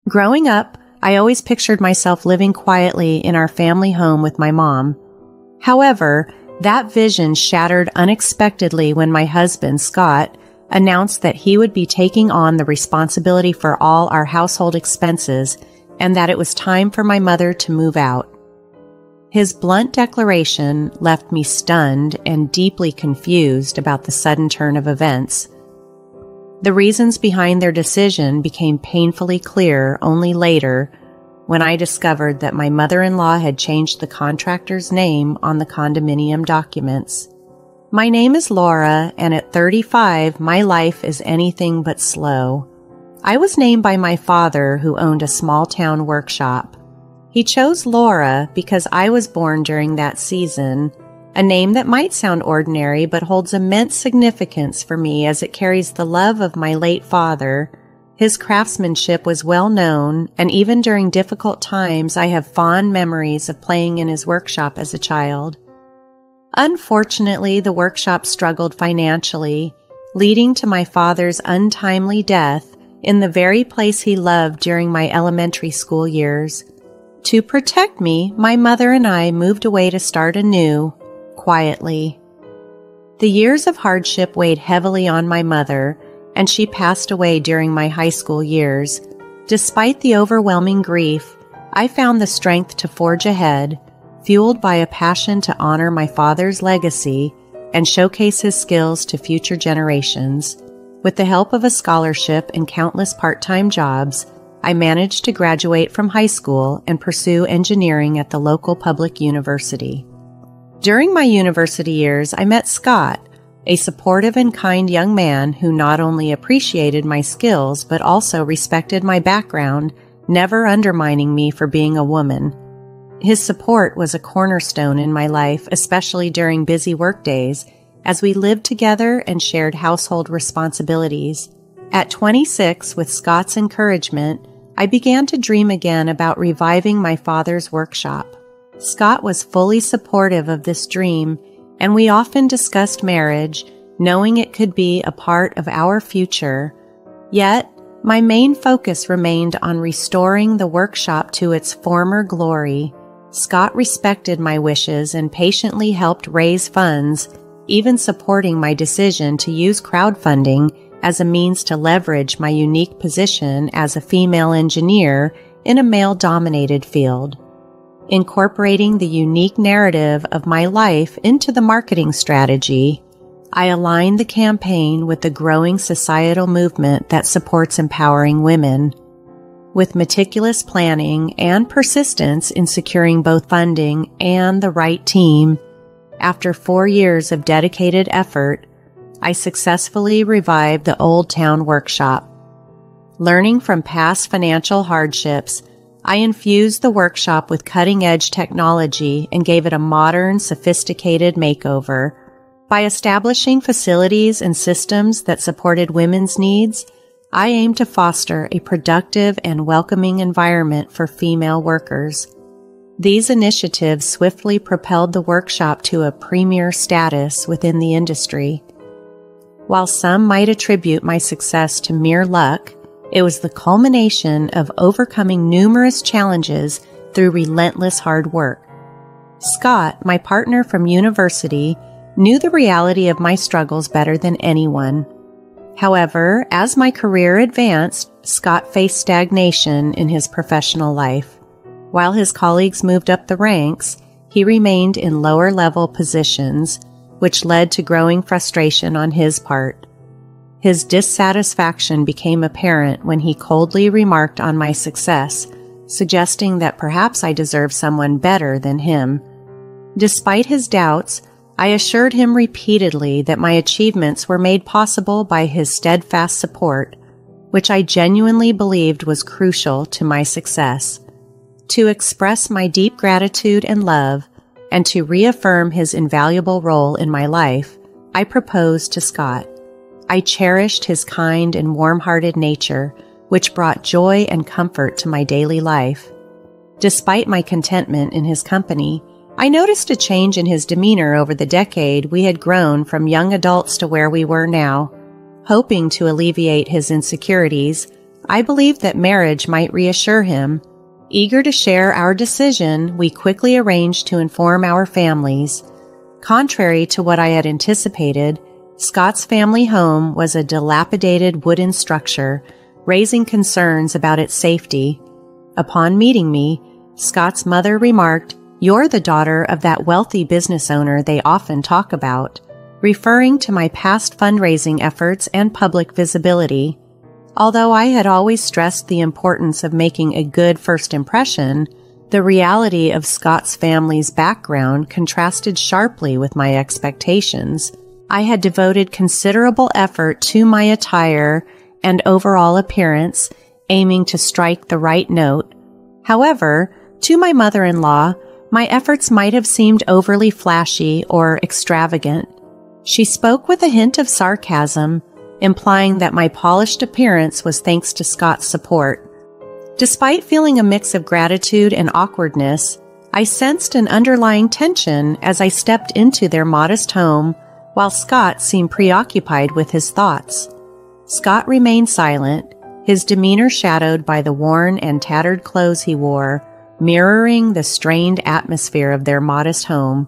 Growing up, I always pictured myself living quietly in our family home with my mom. However, that vision shattered unexpectedly when my husband, Scott, announced that he would be taking on the responsibility for all our household expenses and that it was time for my mother to move out. His blunt declaration left me stunned and deeply confused about the sudden turn of events. The reasons behind their decision became painfully clear only later when I discovered that my mother-in-law had changed the contractor's name on the condominium documents. My name is Laura, and at 35, my life is anything but slow. I was named by my father, who owned a small-town workshop. He chose Laura because I was born during that season, a name that might sound ordinary but holds immense significance for me as it carries the love of my late father. His craftsmanship was well known, and even during difficult times, I have fond memories of playing in his workshop as a child. Unfortunately, the workshop struggled financially, leading to my father's untimely death in the very place he loved during my elementary school years. To protect me, my mother and I moved away to start anew, quietly. The years of hardship weighed heavily on my mother, and she passed away during my high school years. Despite the overwhelming grief, I found the strength to forge ahead, fueled by a passion to honor my father's legacy and showcase his skills to future generations. With the help of a scholarship and countless part-time jobs, I managed to graduate from high school and pursue engineering at the local public university. During my university years, I met Scott, a supportive and kind young man who not only appreciated my skills but also respected my background, never undermining me for being a woman. His support was a cornerstone in my life, especially during busy workdays, as we lived together and shared household responsibilities. At 26, with Scott's encouragement, I began to dream again about reviving my father's workshop. Scott was fully supportive of this dream, and we often discussed marriage, knowing it could be a part of our future. Yet, my main focus remained on restoring the workshop to its former glory. Scott respected my wishes and patiently helped raise funds, even supporting my decision to use crowdfunding as a means to leverage my unique position as a female engineer in a male-dominated field. Incorporating the unique narrative of my life into the marketing strategy, I aligned the campaign with the growing societal movement that supports empowering women. With meticulous planning and persistence in securing both funding and the right team, after 4 years of dedicated effort, I successfully revived the Old Town Workshop. Learning from past financial hardships, I infused the workshop with cutting-edge technology and gave it a modern, sophisticated makeover. By establishing facilities and systems that supported women's needs, I aim to foster a productive and welcoming environment for female workers. These initiatives swiftly propelled the workshop to a premier status within the industry. While some might attribute my success to mere luck, it was the culmination of overcoming numerous challenges through relentless hard work. Scott, my partner from university, knew the reality of my struggles better than anyone. However, as my career advanced, Scott faced stagnation in his professional life. While his colleagues moved up the ranks, he remained in lower-level positions, which led to growing frustration on his part. His dissatisfaction became apparent when he coldly remarked on my success, suggesting that perhaps I deserved someone better than him. Despite his doubts, I assured him repeatedly that my achievements were made possible by his steadfast support, which I genuinely believed was crucial to my success. To express my deep gratitude and love, and to reaffirm his invaluable role in my life, I proposed to Scott. I cherished his kind and warm-hearted nature, which brought joy and comfort to my daily life. Despite my contentment in his company, I noticed a change in his demeanor over the decade we had grown from young adults to where we were now. Hoping to alleviate his insecurities, I believed that marriage might reassure him. Eager to share our decision, we quickly arranged to inform our families. Contrary to what I had anticipated, Scott's family home was a dilapidated wooden structure, raising concerns about its safety. Upon meeting me, Scott's mother remarked, "You're the daughter of that wealthy business owner they often talk about," referring to my past fundraising efforts and public visibility. Although I had always stressed the importance of making a good first impression, the reality of Scott's family's background contrasted sharply with my expectations. I had devoted considerable effort to my attire and overall appearance, aiming to strike the right note. However, to my mother-in-law, my efforts might have seemed overly flashy or extravagant. She spoke with a hint of sarcasm, implying that my polished appearance was thanks to Scott's support. Despite feeling a mix of gratitude and awkwardness, I sensed an underlying tension as I stepped into their modest home, while Scott seemed preoccupied with his thoughts. Scott remained silent, his demeanor shadowed by the worn and tattered clothes he wore, mirroring the strained atmosphere of their modest home.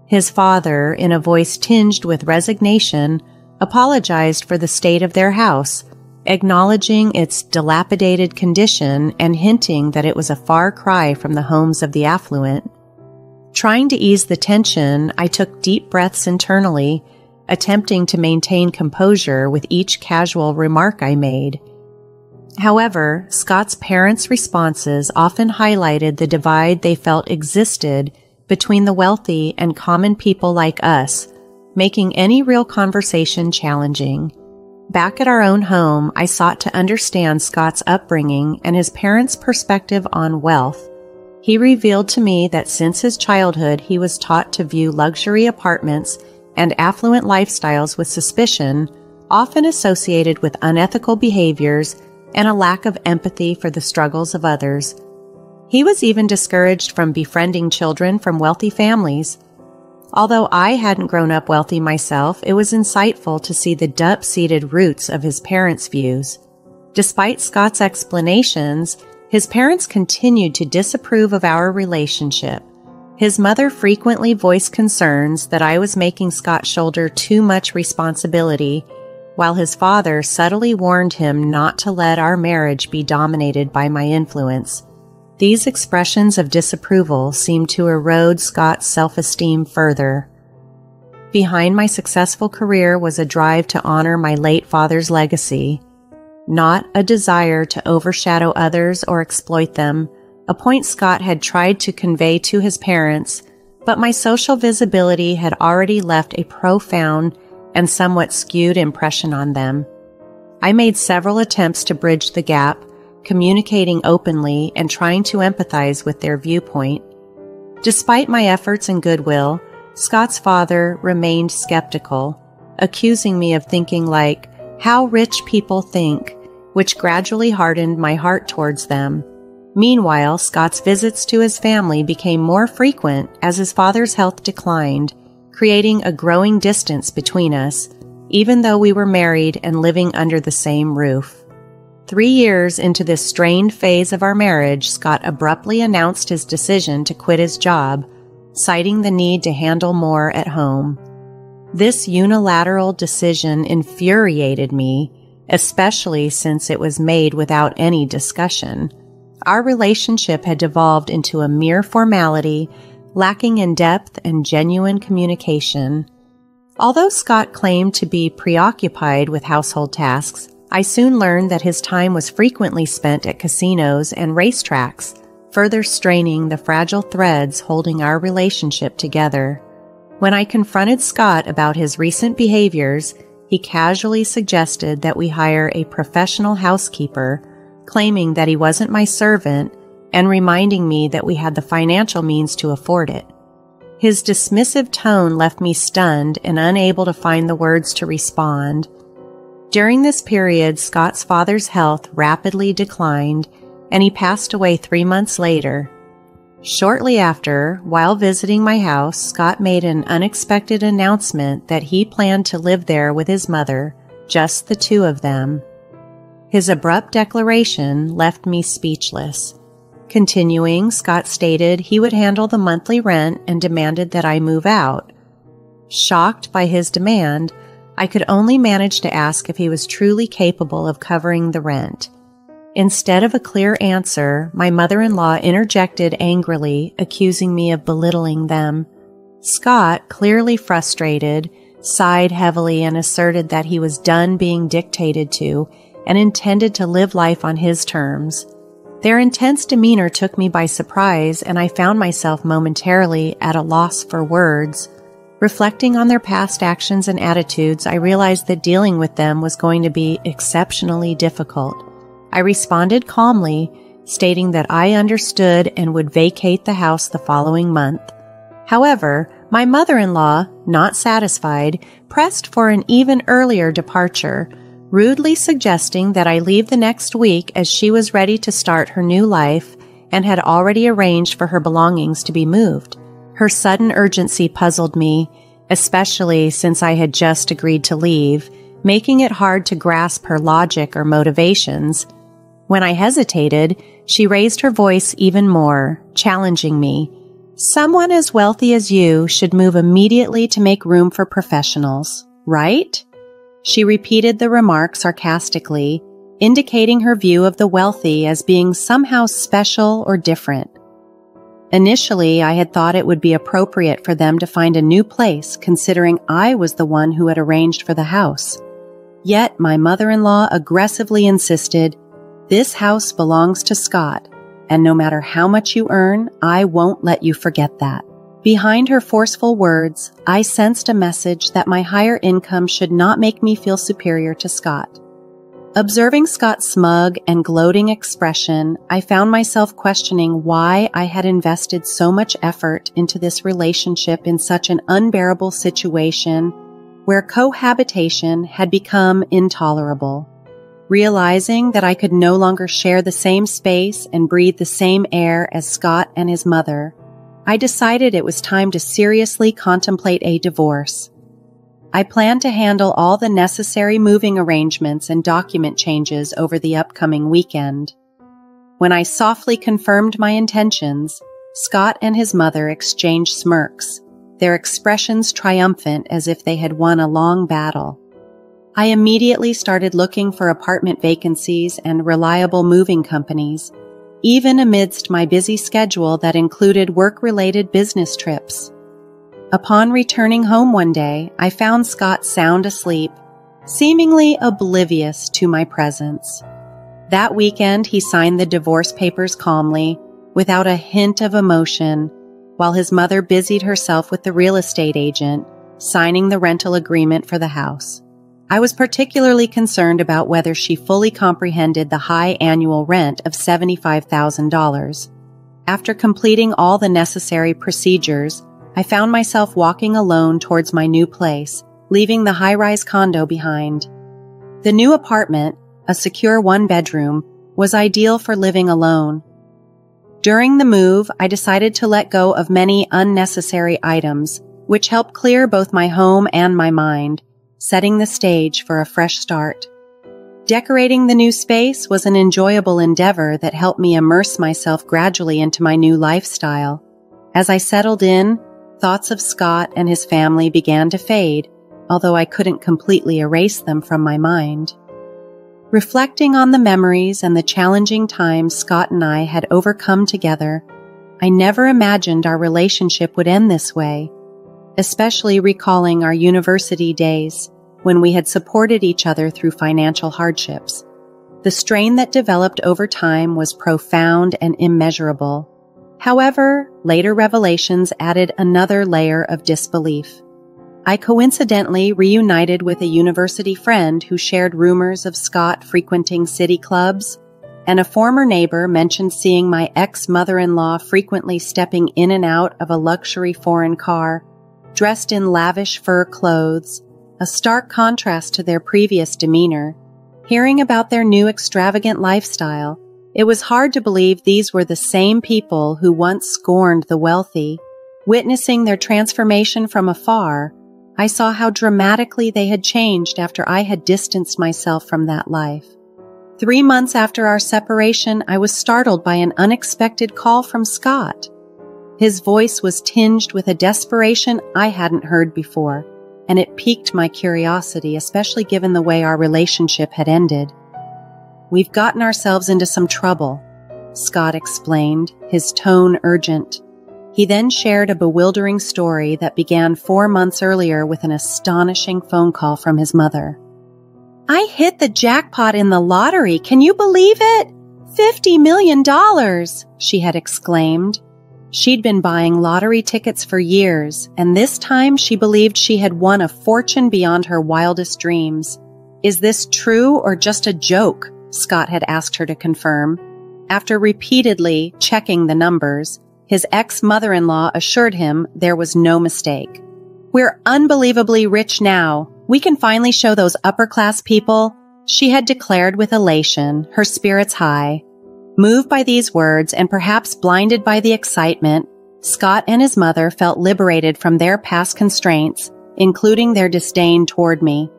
His father, in a voice tinged with resignation, apologized for the state of their house, acknowledging its dilapidated condition and hinting that it was a far cry from the homes of the affluent. Trying to ease the tension, I took deep breaths internally, attempting to maintain composure with each casual remark I made. However, Scott's parents' responses often highlighted the divide they felt existed between the wealthy and common people like us, making any real conversation challenging. Back at our own home, I sought to understand Scott's upbringing and his parents' perspective on wealth. He revealed to me that since his childhood, he was taught to view luxury apartments and affluent lifestyles with suspicion, often associated with unethical behaviors and a lack of empathy for the struggles of others. He was even discouraged from befriending children from wealthy families. Although I hadn't grown up wealthy myself, it was insightful to see the deep-seated roots of his parents' views. Despite Scott's explanations, his parents continued to disapprove of our relationship. His mother frequently voiced concerns that I was making Scott shoulder too much responsibility, while his father subtly warned him not to let our marriage be dominated by my influence. These expressions of disapproval seemed to erode Scott's self-esteem further. Behind my successful career was a drive to honor my late father's legacy, not a desire to overshadow others or exploit them, a point Scott had tried to convey to his parents, but my social visibility had already left a profound and somewhat skewed impression on them. I made several attempts to bridge the gap, communicating openly and trying to empathize with their viewpoint. Despite my efforts and goodwill, Scott's father remained skeptical, accusing me of thinking like, "How rich people think," which gradually hardened my heart towards them. Meanwhile, Scott's visits to his family became more frequent as his father's health declined, creating a growing distance between us, even though we were married and living under the same roof. 3 years into this strained phase of our marriage, Scott abruptly announced his decision to quit his job, citing the need to handle more at home. This unilateral decision infuriated me, especially since it was made without any discussion. Our relationship had devolved into a mere formality, lacking in depth and genuine communication. Although Scott claimed to be preoccupied with household tasks, I soon learned that his time was frequently spent at casinos and racetracks, further straining the fragile threads holding our relationship together. When I confronted Scott about his recent behaviors, he casually suggested that we hire a professional housekeeper, claiming that he wasn't my servant and reminding me that we had the financial means to afford it. His dismissive tone left me stunned and unable to find the words to respond. During this period, Scott's father's health rapidly declined, and he passed away 3 months later. Shortly after, while visiting my house, Scott made an unexpected announcement that he planned to live there with his mother, just the two of them. His abrupt declaration left me speechless. Continuing, Scott stated he would handle the monthly rent and demanded that I move out. Shocked by his demand, I could only manage to ask if he was truly capable of covering the rent. Instead of a clear answer, my mother-in-law interjected angrily, accusing me of belittling them. Scott, clearly frustrated, sighed heavily and asserted that he was done being dictated to and intended to live life on his terms. Their intense demeanor took me by surprise, and I found myself momentarily at a loss for words. Reflecting on their past actions and attitudes, I realized that dealing with them was going to be exceptionally difficult. I responded calmly, stating that I understood and would vacate the house the following month. However, my mother-in-law, not satisfied, pressed for an even earlier departure, rudely suggesting that I leave the next week as she was ready to start her new life and had already arranged for her belongings to be moved. Her sudden urgency puzzled me, especially since I had just agreed to leave, making it hard to grasp her logic or motivations. When I hesitated, she raised her voice even more, challenging me. Someone as wealthy as you should move immediately to make room for professionals, right? She repeated the remark sarcastically, indicating her view of the wealthy as being somehow special or different. Initially, I had thought it would be appropriate for them to find a new place, considering I was the one who had arranged for the house. Yet my mother-in-law aggressively insisted, "This house belongs to Scott, and no matter how much you earn, I won't let you forget that." Behind her forceful words, I sensed a message that my higher income should not make me feel superior to Scott. Observing Scott's smug and gloating expression, I found myself questioning why I had invested so much effort into this relationship in such an unbearable situation where cohabitation had become intolerable. Realizing that I could no longer share the same space and breathe the same air as Scott and his mother, I decided it was time to seriously contemplate a divorce. I planned to handle all the necessary moving arrangements and document changes over the upcoming weekend. When I softly confirmed my intentions, Scott and his mother exchanged smirks, their expressions triumphant as if they had won a long battle. I immediately started looking for apartment vacancies and reliable moving companies, even amidst my busy schedule that included work-related business trips. Upon returning home one day, I found Scott sound asleep, seemingly oblivious to my presence. That weekend, he signed the divorce papers calmly, without a hint of emotion, while his mother busied herself with the real estate agent, signing the rental agreement for the house. I was particularly concerned about whether she fully comprehended the high annual rent of $75,000. After completing all the necessary procedures, I found myself walking alone towards my new place, leaving the high-rise condo behind. The new apartment, a secure one-bedroom, was ideal for living alone. During the move, I decided to let go of many unnecessary items, which helped clear both my home and my mind, setting the stage for a fresh start. Decorating the new space was an enjoyable endeavor that helped me immerse myself gradually into my new lifestyle. As I settled in, thoughts of Scott and his family began to fade, although I couldn't completely erase them from my mind. Reflecting on the memories and the challenging times Scott and I had overcome together, I never imagined our relationship would end this way, especially recalling our university days when we had supported each other through financial hardships. The strain that developed over time was profound and immeasurable. However, later revelations added another layer of disbelief. I coincidentally reunited with a university friend who shared rumors of Scott frequenting city clubs, and a former neighbor mentioned seeing my ex-mother-in-law frequently stepping in and out of a luxury foreign car, dressed in lavish fur clothes, a stark contrast to their previous demeanor. Hearing about their new extravagant lifestyle, it was hard to believe these were the same people who once scorned the wealthy. Witnessing their transformation from afar, I saw how dramatically they had changed after I had distanced myself from that life. 3 months after our separation, I was startled by an unexpected call from Scott. His voice was tinged with a desperation I hadn't heard before, and it piqued my curiosity, especially given the way our relationship had ended. "We've gotten ourselves into some trouble," Scott explained, his tone urgent. He then shared a bewildering story that began 4 months earlier with an astonishing phone call from his mother. "I hit the jackpot in the lottery. Can you believe it? $50 million, she had exclaimed. She'd been buying lottery tickets for years, and this time she believed she had won a fortune beyond her wildest dreams. "Is this true or just a joke?" Scott had asked her to confirm. After repeatedly checking the numbers, his ex-mother-in-law assured him there was no mistake. "We're unbelievably rich now. We can finally show those upper-class people," she had declared with elation, her spirits high. Moved by these words and perhaps blinded by the excitement, Scott and his mother felt liberated from their past constraints, including their disdain toward me.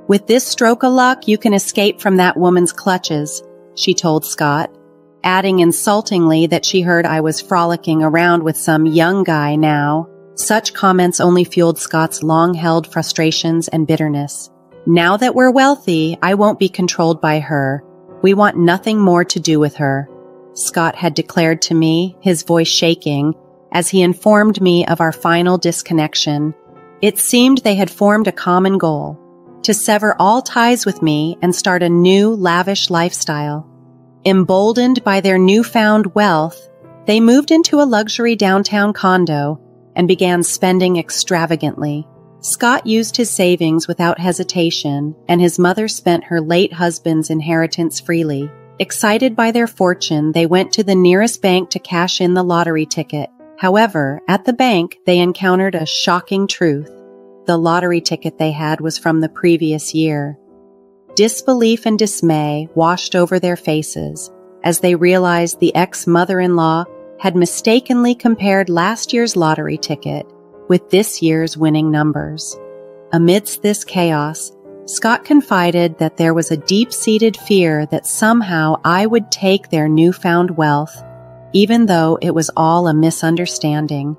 "With this stroke of luck, you can escape from that woman's clutches," she told Scott, adding insultingly that she heard I was frolicking around with some young guy now. Such comments only fueled Scott's long-held frustrations and bitterness. "Now that we're wealthy, I won't be controlled by her. We want nothing more to do with her," Scott had declared to me, his voice shaking, as he informed me of our final disconnection. It seemed they had formed a common goal: to sever all ties with me and start a new, lavish lifestyle. Emboldened by their newfound wealth, they moved into a luxury downtown condo and began spending extravagantly. Scott used his savings without hesitation, and his mother spent her late husband's inheritance freely. Excited by their fortune, they went to the nearest bank to cash in the lottery ticket. However, at the bank, they encountered a shocking truth. The lottery ticket they had was from the previous year. Disbelief and dismay washed over their faces as they realized the ex-mother-in-law had mistakenly compared last year's lottery ticket with this year's winning numbers. Amidst this chaos, Scott confided that there was a deep-seated fear that somehow I would take their newfound wealth, even though it was all a misunderstanding.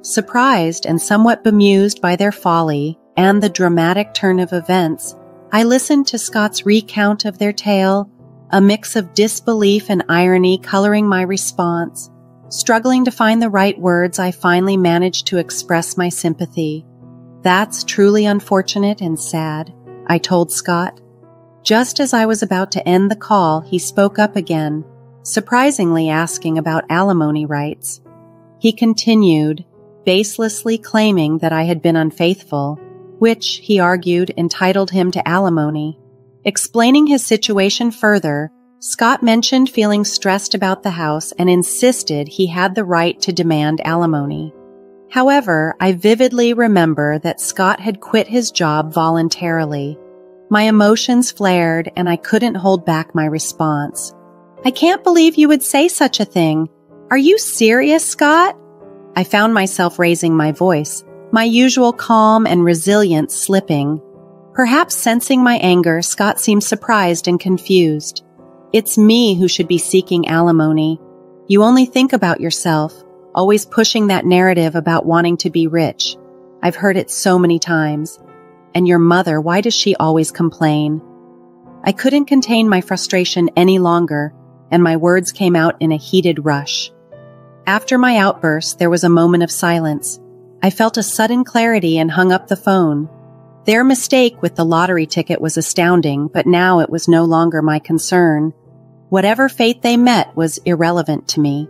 Surprised and somewhat bemused by their folly and the dramatic turn of events, I listened to Scott's recount of their tale, a mix of disbelief and irony coloring my response. Struggling to find the right words, I finally managed to express my sympathy. "That's truly unfortunate and sad," I told Scott. Just as I was about to end the call, he spoke up again, surprisingly asking about alimony rights. He continued, baselessly claiming that I had been unfaithful, which, he argued, entitled him to alimony. Explaining his situation further, Scott mentioned feeling stressed about the house and insisted he had the right to demand alimony. However, I vividly remember that Scott had quit his job voluntarily. My emotions flared and I couldn't hold back my response. "I can't believe you would say such a thing. Are you serious, Scott?" I found myself raising my voice, my usual calm and resilience slipping. Perhaps sensing my anger, Scott seemed surprised and confused. "It's me who should be seeking alimony. You only think about yourself, always pushing that narrative about wanting to be rich. I've heard it so many times. And your mother, why does she always complain?" I couldn't contain my frustration any longer, and my words came out in a heated rush. After my outburst, there was a moment of silence. I felt a sudden clarity and hung up the phone. Their mistake with the lottery ticket was astounding, but now it was no longer my concern. Whatever fate they met was irrelevant to me.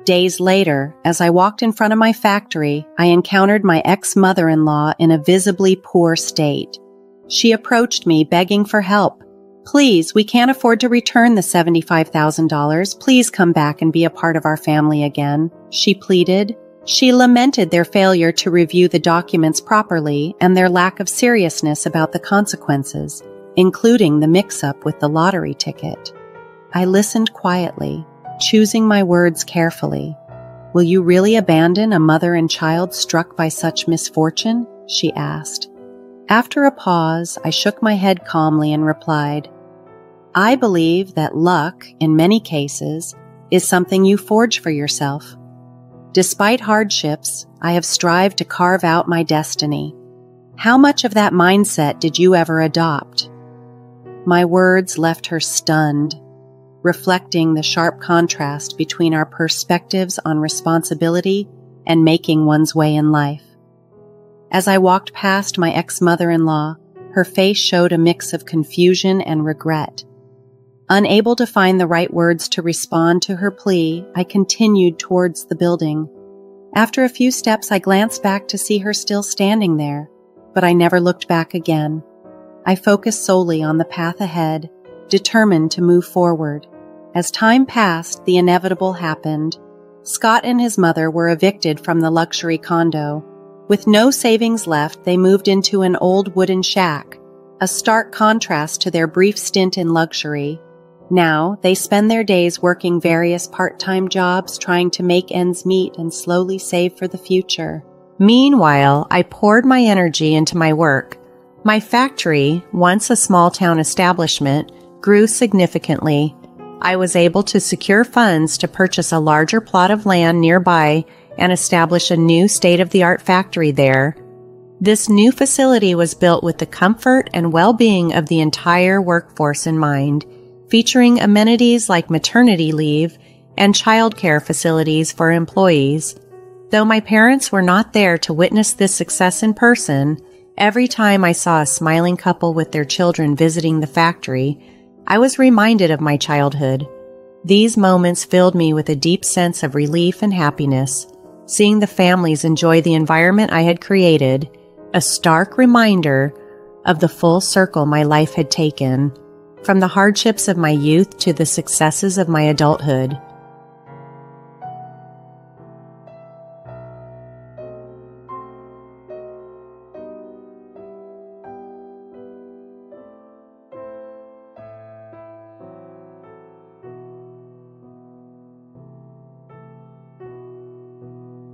Days later, as I walked in front of my factory, I encountered my ex-mother-in-law in a visibly poor state. She approached me begging for help. "Please, we can't afford to return the $75,000. Please come back and be a part of our family again," she pleaded. She lamented their failure to review the documents properly and their lack of seriousness about the consequences, including the mix-up with the lottery ticket. I listened quietly, choosing my words carefully. "Will you really abandon a mother and child struck by such misfortune?" she asked. After a pause, I shook my head calmly and replied, I believe that luck, in many cases, is something you forge for yourself. Despite hardships, I have strived to carve out my destiny. How much of that mindset did you ever adopt? My words left her stunned, reflecting the sharp contrast between our perspectives on responsibility and making one's way in life. As I walked past my ex-mother-in-law, her face showed a mix of confusion and regret. Unable to find the right words to respond to her plea, I continued towards the building. After a few steps, I glanced back to see her still standing there, but I never looked back again. I focused solely on the path ahead, determined to move forward. As time passed, the inevitable happened. Scott and his mother were evicted from the luxury condo. With no savings left, they moved into an old wooden shack, a stark contrast to their brief stint in luxury. Now, they spend their days working various part-time jobs, trying to make ends meet and slowly save for the future. Meanwhile, I poured my energy into my work. My factory, once a small-town establishment, grew significantly. I was able to secure funds to purchase a larger plot of land nearby and establish a new state-of-the-art factory there. This new facility was built with the comfort and well-being of the entire workforce in mind, featuring amenities like maternity leave and childcare facilities for employees. Though my parents were not there to witness this success in person, every time I saw a smiling couple with their children visiting the factory, I was reminded of my childhood. These moments filled me with a deep sense of relief and happiness, seeing the families enjoy the environment I had created, a stark reminder of the full circle my life had taken, from the hardships of my youth to the successes of my adulthood.